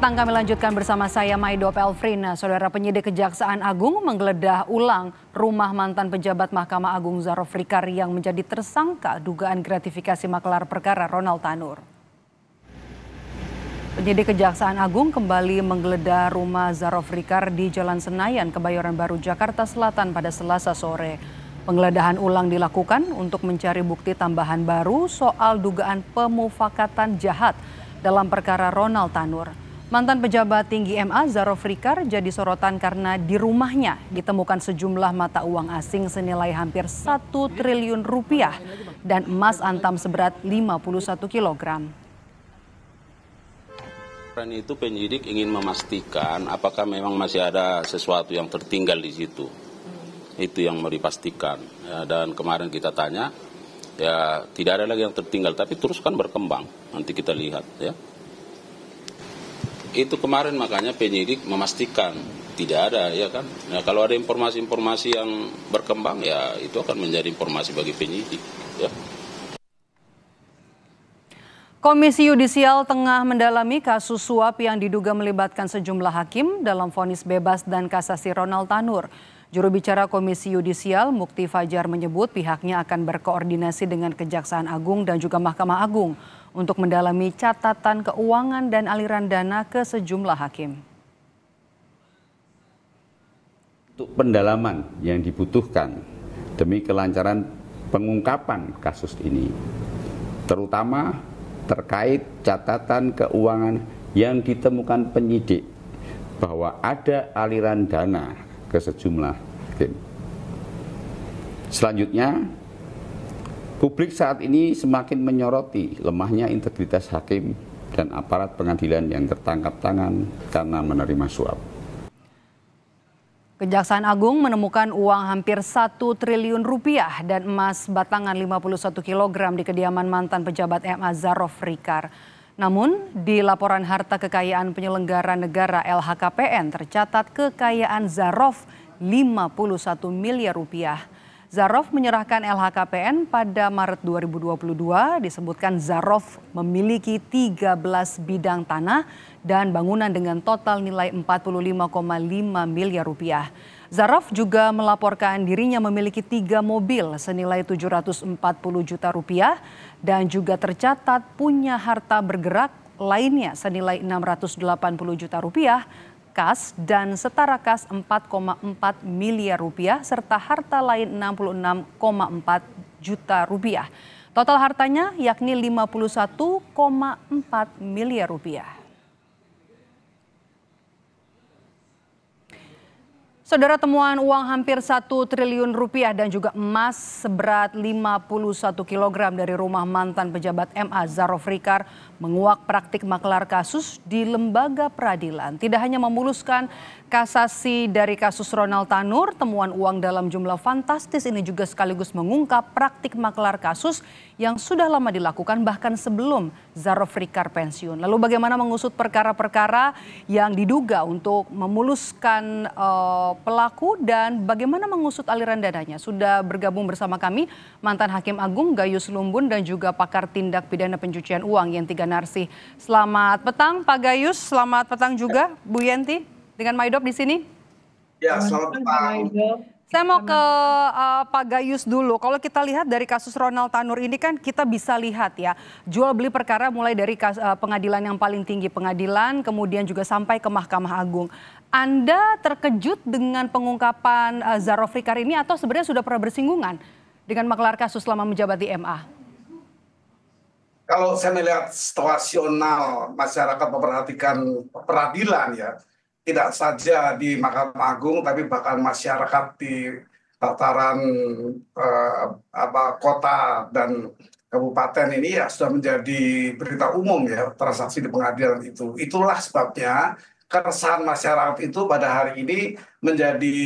petang kami lanjutkan bersama saya Maidop Elfrina. Saudara penyidik Kejaksaan Agung menggeledah ulang rumah mantan pejabat Mahkamah Agung Zarof Rikar yang menjadi tersangka dugaan gratifikasi maklar perkara Ronald Tanur. Penyidik Kejaksaan Agung kembali menggeledah rumah Zarof Rikar di Jalan Senayan, Kebayoran Baru, Jakarta Selatan pada Selasa sore. Penggeledahan ulang dilakukan untuk mencari bukti tambahan baru soal dugaan pemufakatan jahat dalam perkara Ronald Tanur. Mantan pejabat tinggi MA Zarof Rikar jadi sorotan karena di rumahnya ditemukan sejumlah mata uang asing senilai hampir 1 triliun rupiah dan emas antam seberat 51 kilogram. Itu penyidik ingin memastikan apakah memang masih ada sesuatu yang tertinggal di situ. Itu yang mau dipastikan. Ya, dan kemarin kita tanya, ya tidak ada lagi yang tertinggal, tapi terus kan berkembang. Nanti kita lihat ya. Itu kemarin makanya penyidik memastikan tidak ada, ya kan. Nah, kalau ada informasi-informasi yang berkembang, ya itu akan menjadi informasi bagi penyidik. Ya. Komisi Yudisial tengah mendalami kasus suap yang diduga melibatkan sejumlah hakim dalam vonis bebas dan kasasi Ronald Tanur. Juru bicara Komisi Yudisial Mukti Fajar menyebut pihaknya akan berkoordinasi dengan Kejaksaan Agung dan juga Mahkamah Agung untuk mendalami catatan keuangan dan aliran dana ke sejumlah hakim. Untuk pendalaman yang dibutuhkan demi kelancaran pengungkapan kasus ini, terutama terkait catatan keuangan yang ditemukan penyidik bahwa ada aliran dana ke sejumlah hakim. Selanjutnya, publik saat ini semakin menyoroti lemahnya integritas hakim dan aparat pengadilan yang tertangkap tangan karena menerima suap. Kejaksaan Agung menemukan uang hampir 1 triliun rupiah dan emas batangan 51 kilogram di kediaman mantan pejabat MA Zarof Rikar. Namun, di laporan harta kekayaan penyelenggara negara LHKPN tercatat kekayaan Zarof 51 miliar rupiah. Zarof menyerahkan LHKPN pada Maret 2022, disebutkan Zarof memiliki 13 bidang tanah dan bangunan dengan total nilai 45,5 miliar rupiah. Zarof juga melaporkan dirinya memiliki 3 mobil senilai 740 juta rupiah dan juga tercatat punya harta bergerak lainnya senilai 680 juta rupiah, kas dan setara kas 4,4 miliar rupiah serta harta lain 66,4 juta rupiah. Total hartanya yakni 51,4 miliar rupiah. Saudara, temuan uang hampir 1 triliun rupiah dan juga emas seberat 51 kilogram dari rumah mantan pejabat MA Zarof Rikar menguak praktik maklar kasus di lembaga peradilan. Tidak hanya memuluskan kasasi dari kasus Ronald Tanur, temuan uang dalam jumlah fantastis ini juga sekaligus mengungkap praktik maklar kasus yang sudah lama dilakukan bahkan sebelum Zarof Rikar pensiun. Lalu bagaimana mengusut perkara-perkara yang diduga untuk memuluskan pelaku dan bagaimana mengusut aliran dananya? Sudah bergabung bersama kami mantan Hakim Agung Gayus Lumbun dan juga pakar tindak pidana pencucian uang Yenti Ganarsi. Selamat petang Pak Gayus, selamat petang juga Bu Yenti dengan Maidop di sini. Ya, selamat petang. Saya mau ke Pak Gayus dulu. Kalau kita lihat dari kasus Ronald Tanur ini kan kita bisa lihat ya, jual beli perkara mulai dari pengadilan yang paling tinggi, pengadilan, kemudian juga sampai ke Mahkamah Agung. Anda terkejut dengan pengungkapan Zarof Rikar ini atau sebenarnya sudah pernah bersinggungan dengan maklar kasus selama menjabat di MA? Kalau saya melihat situasional masyarakat memperhatikan peradilan ya, tidak saja di Mahkamah Agung tapi bahkan masyarakat di tataran kota dan kabupaten ini ya sudah menjadi berita umum ya, transaksi di pengadilan itu. Itulah sebabnya keresahan masyarakat itu pada hari ini menjadi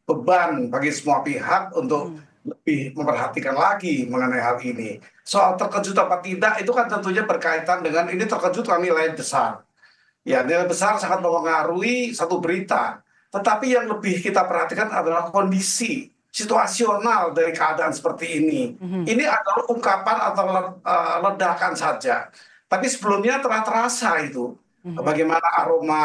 beban bagi semua pihak untuk lebih memperhatikan lagi mengenai hal ini. Soal terkejut apa tidak itu kan tentunya berkaitan dengan ini terkejut karena nilai besar. Ya, nilai besar sangat mempengaruhi satu berita. Tetapi yang lebih kita perhatikan adalah kondisi situasional dari keadaan seperti ini. Ini adalah ungkapan atau ledakan saja. Tapi sebelumnya telah terasa itu. bagaimana aroma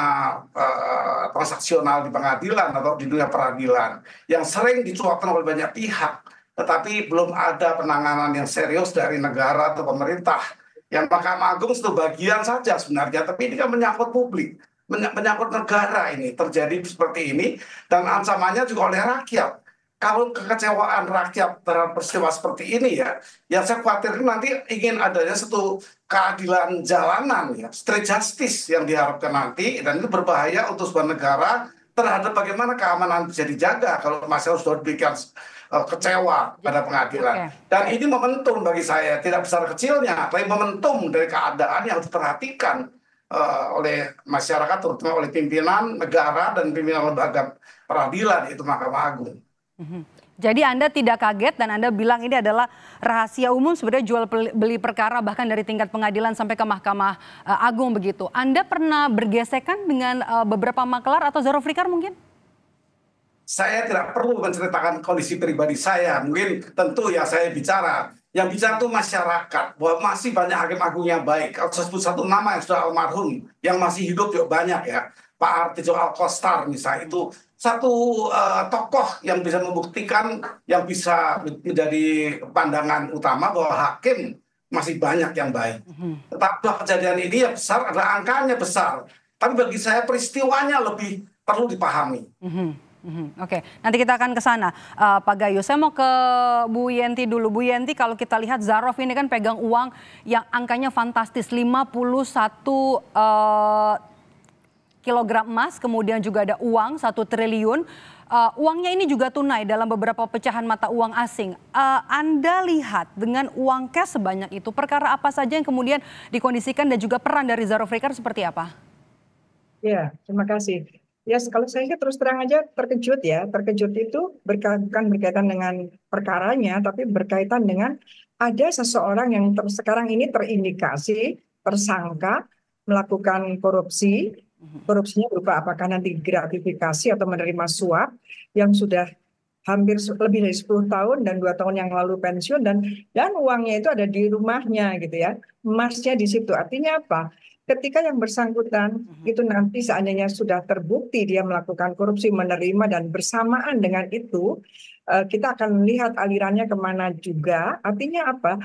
transaksional di pengadilan atau di dunia peradilan yang sering dicuapkan oleh banyak pihak, tetapi belum ada penanganan yang serius dari negara atau pemerintah. Yang Mahkamah Agung itu bagian saja sebenarnya, tapi ini kan menyangkut publik, menyangkut negara ini, terjadi seperti ini, dan ancamannya juga oleh rakyat. Kalau kekecewaan rakyat terhadap peristiwa seperti ini ya, yang saya khawatir nanti ingin adanya satu keadilan jalanan ya, street justice yang diharapkan nanti, dan itu berbahaya untuk sebuah negara terhadap bagaimana keamanan bisa dijaga kalau masyarakat sudah diberikan kecewa pada pengadilan. Dan ini momentum bagi saya, tidak besar kecilnya, tapi momentum dari keadaan yang harus diperhatikan oleh masyarakat, terutama oleh pimpinan negara dan pimpinan lembaga peradilan, itu Mahkamah Agung. Jadi Anda tidak kaget dan Anda bilang ini adalah rahasia umum sebenarnya jual beli perkara bahkan dari tingkat pengadilan sampai ke Mahkamah Agung begitu. Anda pernah bergesekan dengan beberapa maklar atau Zaro Frikar mungkin? Saya tidak perlu menceritakan kondisi pribadi saya. Mungkin tentu ya saya bicara. Yang bicara itu masyarakat, bahwa masih banyak hakim agung yang baik. Kalau saya sebut satu nama yang sudah almarhum, yang masih hidup juga banyak ya. Pak Artijo Alkostar misalnya, itu satu tokoh yang bisa membuktikan, yang bisa menjadi pandangan utama bahwa hakim masih banyak yang baik. Tetapi kejadian ini yang besar adalah angkanya besar. Tapi bagi saya peristiwanya lebih perlu dipahami. Oke, nanti kita akan ke sana, Pak Gayus. Saya mau ke Bu Yenti dulu. Bu Yenti, kalau kita lihat Zarov ini kan pegang uang yang angkanya fantastis, 51 kilogram emas, kemudian juga ada uang 1 triliun. Uangnya ini juga tunai dalam beberapa pecahan mata uang asing. Anda lihat dengan uang cash sebanyak itu, perkara apa saja yang kemudian dikondisikan dan juga peran dari Zaro Frikar seperti apa? Ya, terima kasih. Ya, kalau saya terus terang aja terkejut ya. Terkejut itu bukan berkaitan dengan perkaranya, tapi berkaitan dengan ada seseorang yang sekarang ini terindikasi, tersangka, melakukan korupsi. Korupsinya berupa apakah nanti gratifikasi atau menerima suap yang sudah hampir lebih dari 10 tahun dan 2 tahun yang lalu pensiun, dan uangnya itu ada di rumahnya gitu ya. Emasnya di situ. Artinya apa? Ketika yang bersangkutan itu nanti seandainya sudah terbukti dia melakukan korupsi, menerima, dan bersamaan dengan itu kita akan melihat alirannya kemana juga. Artinya apa?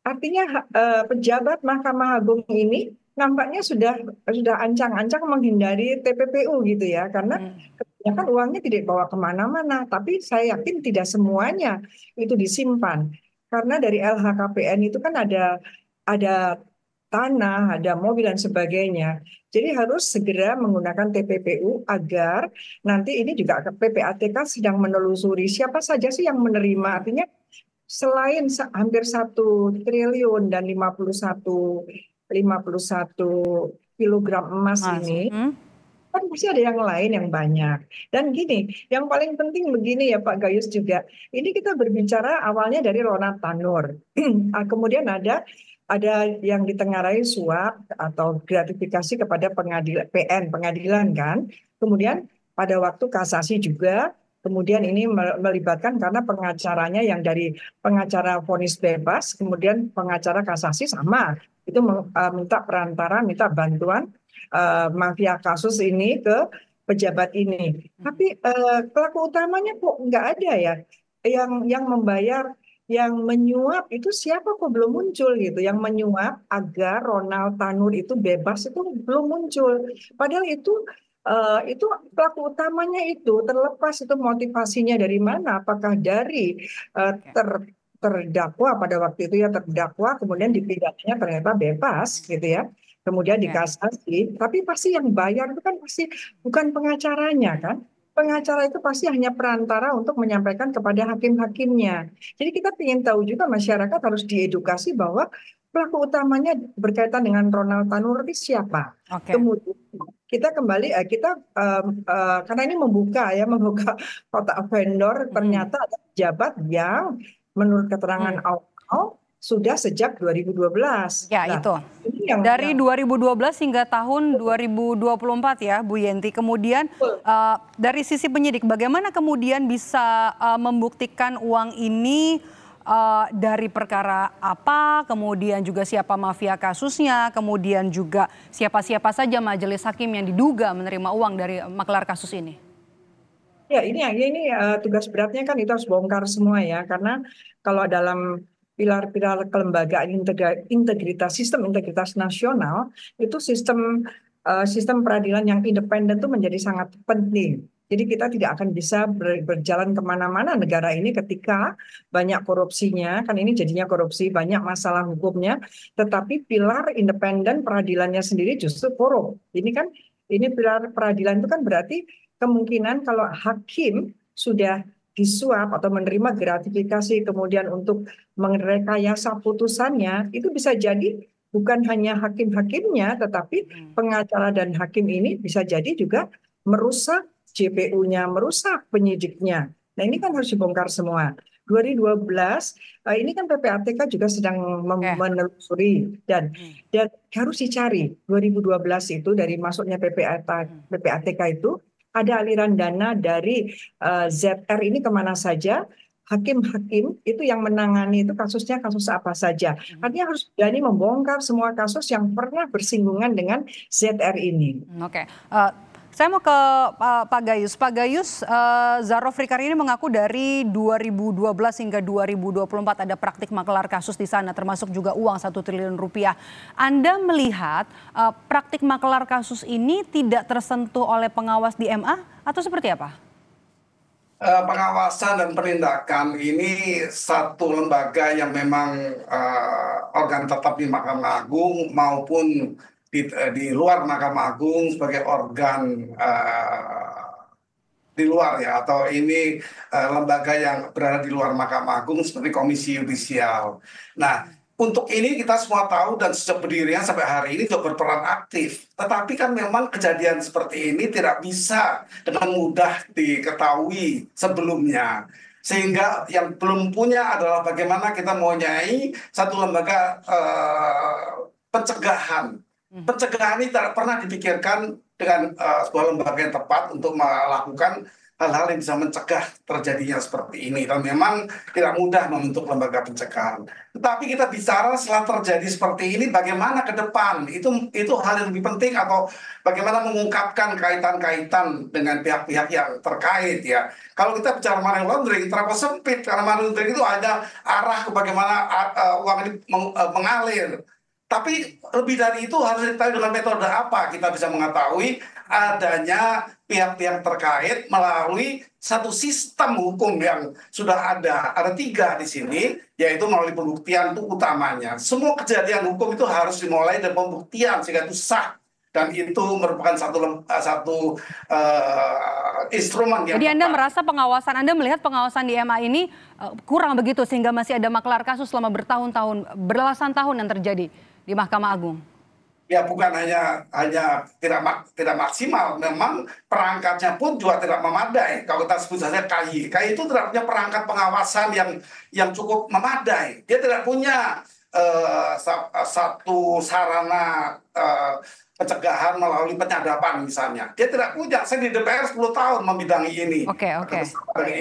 Artinya pejabat Mahkamah Agung ini nampaknya sudah ancang-ancang menghindari TPPU gitu ya, karena kebanyakan uangnya tidak dibawa kemana-mana. Tapi saya yakin tidak semuanya itu disimpan, karena dari LHKPN itu kan ada tanah, ada mobil dan sebagainya. Jadi harus segera menggunakan TPPU agar nanti ini juga PPATK sedang menelusuri siapa saja sih yang menerima. Artinya selain hampir 1 triliun dan 51 kilogram emas ini, kan pasti ada yang lain yang banyak. Dan gini, yang paling penting begini ya Pak Gayus juga, ini kita berbicara awalnya dari Ronald Tanur. Kemudian ada yang ditengarai suap atau gratifikasi kepada pengadilan kan. Kemudian pada waktu kasasi juga, kemudian ini melibatkan karena pengacaranya yang dari pengacara vonis bebas, kemudian pengacara kasasi sama. Itu minta perantara, minta bantuan mafia kasus ini ke pejabat ini. Tapi pelaku utamanya kok nggak ada ya yang membayar. Yang menyuap itu siapa kok belum muncul gitu. Yang menyuap agar Ronald Tanur itu bebas itu belum muncul. Padahal itu pelaku utamanya itu terlepas itu motivasinya dari mana. Apakah dari terdakwa pada waktu itu ya, terdakwa kemudian dipidananya ternyata bebas gitu ya. Kemudian dikasasi. Tapi pasti yang bayar itu kan pasti bukan pengacaranya kan. Pengacara itu pasti hanya perantara untuk menyampaikan kepada hakim-hakimnya. Jadi kita ingin tahu juga masyarakat harus diedukasi bahwa pelaku utamanya berkaitan dengan Ronald Tanur itu siapa. Kemudian kita kembali karena ini membuka kotak vendor, ternyata ada pejabat yang menurut keterangan awal sudah sejak 2012. Ya, nah, itu. Dari 2012 hingga tahun 2024 ya, Bu Yenti. Kemudian dari sisi penyidik, bagaimana kemudian bisa membuktikan uang ini dari perkara apa, kemudian juga siapa mafia kasusnya, kemudian juga siapa-siapa saja majelis hakim yang diduga menerima uang dari maklar kasus ini? Ya, ini tugas beratnya kan itu harus bongkar semua ya, karena kalau dalam pilar-pilar kelembagaan integritas, sistem integritas nasional, itu sistem peradilan yang independen itu menjadi sangat penting. Jadi kita tidak akan bisa berjalan kemana-mana negara ini ketika banyak korupsinya, kan ini jadinya korupsi, banyak masalah hukumnya, tetapi pilar independen peradilannya sendiri justru korup. Ini pilar peradilan itu kan berarti kemungkinan kalau hakim sudah disuap atau menerima gratifikasi kemudian untuk merekayasa putusannya, itu bisa jadi bukan hanya hakim-hakimnya, tetapi pengacara dan hakim ini bisa jadi juga merusak JPU-nya, merusak penyidiknya. Nah ini kan harus dibongkar semua. 2012 ini kan PPATK juga sedang menelusuri dan harus dicari 2012 itu dari masuknya PPATK itu ada aliran dana dari ZR ini kemana saja, hakim-hakim itu yang menangani itu kasusnya kasus apa saja. Artinya harus berani membongkar semua kasus yang pernah bersinggungan dengan ZR ini. Oke. Saya mau ke Pak Gayus. Pak Gayus, Zarov Rikar ini mengaku dari 2012 hingga 2024 ada praktik maklar kasus di sana, termasuk juga uang 1 triliun rupiah. Anda melihat praktik maklar kasus ini tidak tersentuh oleh pengawas di MA atau seperti apa? Pengawasan dan penindakan ini satu lembaga yang memang organ tetap di Mahkamah Agung maupun di luar Mahkamah Agung sebagai organ di luar ya, atau ini lembaga yang berada di luar Mahkamah Agung seperti Komisi Yudisial. Nah, untuk ini kita semua tahu dan sejak berdirinya sampai hari ini juga berperan aktif. Tetapi kan memang kejadian seperti ini tidak bisa dengan mudah diketahui sebelumnya. Sehingga yang belum punya adalah bagaimana kita mempunyai satu lembaga pencegahan. Pencegahan ini tidak pernah dipikirkan dengan sebuah lembaga yang tepat untuk melakukan hal-hal yang bisa mencegah terjadinya seperti ini. Dan memang tidak mudah membentuk lembaga pencegahan. Tetapi kita bicara setelah terjadi seperti ini, bagaimana ke depan? Itu hal yang lebih penting, atau bagaimana mengungkapkan kaitan-kaitan dengan pihak-pihak yang terkait ya. Kalau kita bicara money laundering, terlalu sempit, karena money laundering itu ada arah ke bagaimana uang ini mengalir. Tapi lebih dari itu harus diketahui dengan metode apa kita bisa mengetahui adanya pihak-pihak terkait melalui satu sistem hukum yang sudah ada. Ada 3 di sini, yaitu melalui pembuktian itu utamanya. Semua kejadian hukum itu harus dimulai dari pembuktian sehingga itu sah. Dan itu merupakan satu instrumen yang Jadi Anda tepat. merasa pengawasan, Anda melihat pengawasan di MA ini kurang begitu sehingga masih ada maklar kasus selama bertahun-tahun, belasan tahun yang terjadi di Mahkamah Agung? Ya, bukan hanya tidak maksimal, memang perangkatnya pun juga tidak memadai. Kalau kita sebut saja KY itu tidak punya perangkat pengawasan yang cukup memadai. Dia tidak punya satu sarana pencegahan melalui penyadapan misalnya. Dia tidak punya. Saya di DPR 10 tahun membidangi ini. Oke.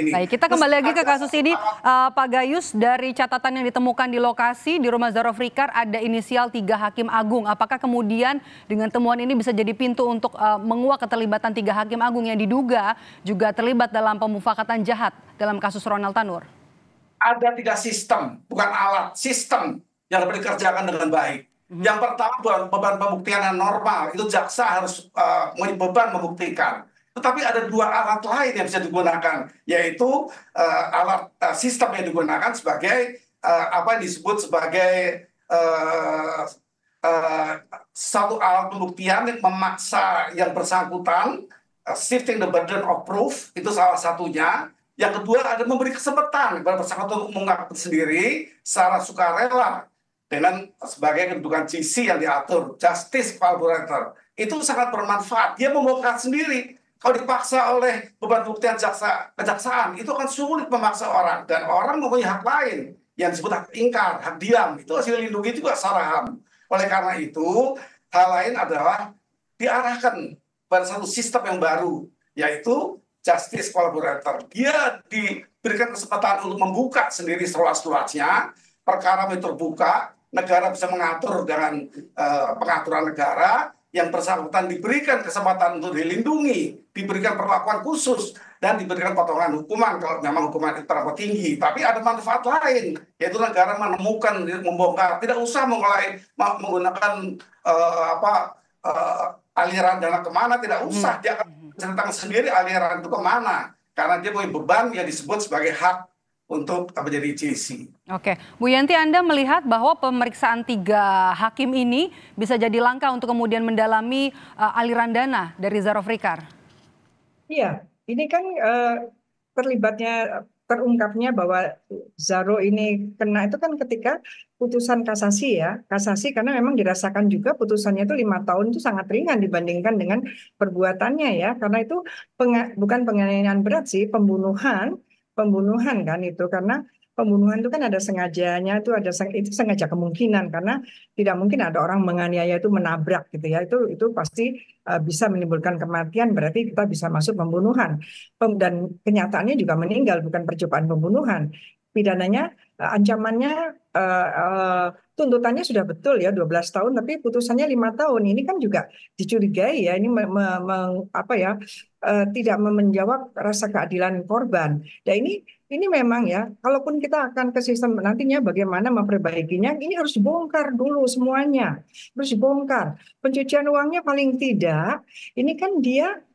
Baik, kita kembali lagi ke kasus ini. Pak Gayus, dari catatan yang ditemukan di lokasi di rumah Zarov Rikar ada inisial 3 hakim agung. Apakah kemudian dengan temuan ini bisa jadi pintu untuk menguak keterlibatan 3 hakim agung yang diduga juga terlibat dalam pemufakatan jahat dalam kasus Ronald Tanur? Ada 3 sistem, bukan alat, sistem yang dapat dikerjakan dengan baik. Yang pertama, beban pembuktian yang normal, itu jaksa harus mempunyai beban membuktikan. Tetapi ada 2 alat lain yang bisa digunakan, yaitu alat sistem yang digunakan sebagai apa yang disebut sebagai satu alat pembuktian yang memaksa yang bersangkutan, shifting the burden of proof, itu salah satunya. Yang kedua ada memberi kesempatan kepada bersangkutan untuk mengungkapkan sendiri secara sukarela dengan sebagai kedudukan GC yang diatur, justice collaborator. Itu sangat bermanfaat. Dia membongkar sendiri. Kalau dipaksa oleh beban pembuktian kejaksaan, itu akan sulit memaksa orang. Dan orang mempunyai hak lain yang disebut hak ingkar, hak diam. Itu harus dilindungi juga secara HAM. Oleh karena itu, hal lain adalah diarahkan pada satu sistem yang baru, yaitu justice collaborator. Dia diberikan kesempatan untuk membuka sendiri seluas-luasnya, perkara itu terbuka, negara bisa mengatur dengan pengaturan negara, yang bersangkutan diberikan kesempatan untuk dilindungi, diberikan perlakuan khusus, dan diberikan potongan hukuman kalau memang hukuman itu terlalu tinggi. Tapi ada manfaat lain, yaitu negara menemukan, membongkar, tidak usah mulai menggunakan aliran dana kemana, tidak usah. Dia akan menceritakan sendiri aliran itu kemana, karena dia punya beban yang disebut sebagai hak untuk menjadi JC. Oke, Bu Yanti, Anda melihat bahwa pemeriksaan 3 hakim ini bisa jadi langkah untuk kemudian mendalami aliran dana dari Zarov Rikar? Iya, ini kan terungkapnya bahwa Zaro ini kena itu kan ketika putusan kasasi ya, kasasi karena memang dirasakan juga putusannya itu 5 tahun itu sangat ringan dibandingkan dengan perbuatannya ya, karena itu bukan penganiayaan berat sih, pembunuhan kan itu, karena pembunuhan itu kan ada sengajanya, itu sengaja kemungkinan, karena tidak mungkin ada orang menganiaya itu menabrak gitu ya, itu pasti bisa menimbulkan kematian, berarti kita bisa masuk pembunuhan. Dan kenyataannya juga meninggal, bukan percobaan pembunuhan. Pidananya, ancamannya, tuntutannya sudah betul ya 12 tahun, tapi putusannya 5 tahun. Ini kan juga dicurigai ya, ini tidak menjawab rasa keadilan korban. Dan ini memang ya, kalaupun kita akan ke sistem nantinya bagaimana memperbaikinya, ini harus dibongkar dulu semuanya, harus dibongkar. Pencucian uangnya paling tidak, ini kan dia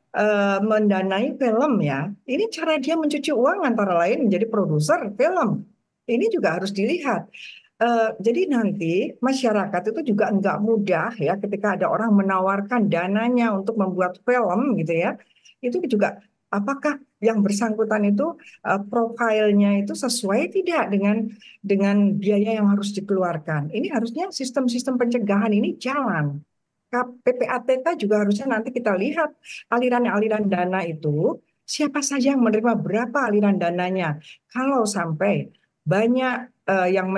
mendanai film ya. Ini cara dia mencuci uang antara lain menjadi produser film. Ini juga harus dilihat. Jadi nanti masyarakat itu juga enggak mudah ya ketika ada orang menawarkan dananya untuk membuat film gitu ya. Itu juga apakah yang bersangkutan itu profilnya itu sesuai tidak dengan biaya yang harus dikeluarkan. Ini harusnya sistem-sistem pencegahan ini jalan. PPATK juga harusnya nanti kita lihat aliran-aliran dana itu, siapa saja yang menerima berapa aliran dananya. Kalau sampai banyak yang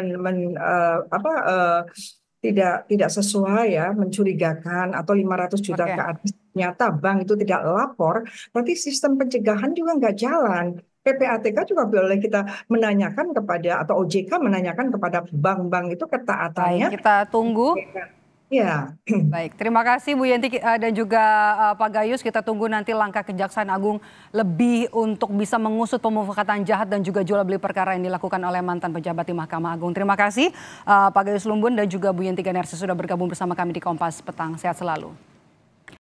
tidak sesuai ya, mencurigakan atau 500 juta ke atas, ternyata bank itu tidak lapor, berarti sistem pencegahan juga nggak jalan. PPATK juga boleh kita menanyakan kepada, atau OJK menanyakan kepada bank-bank itu ketaatannya. Baik, kita tunggu. Ya. Baik, terima kasih Bu Yanti dan juga Pak Gayus. Kita tunggu nanti langkah Kejaksaan Agung lebih untuk bisa mengusut pemufakatan jahat dan juga jual beli perkara yang dilakukan oleh mantan pejabat di Mahkamah Agung. Terima kasih Pak Gayus Lumbun dan juga Bu Yanti Ganarsi sudah bergabung bersama kami di Kompas Petang. Sehat selalu.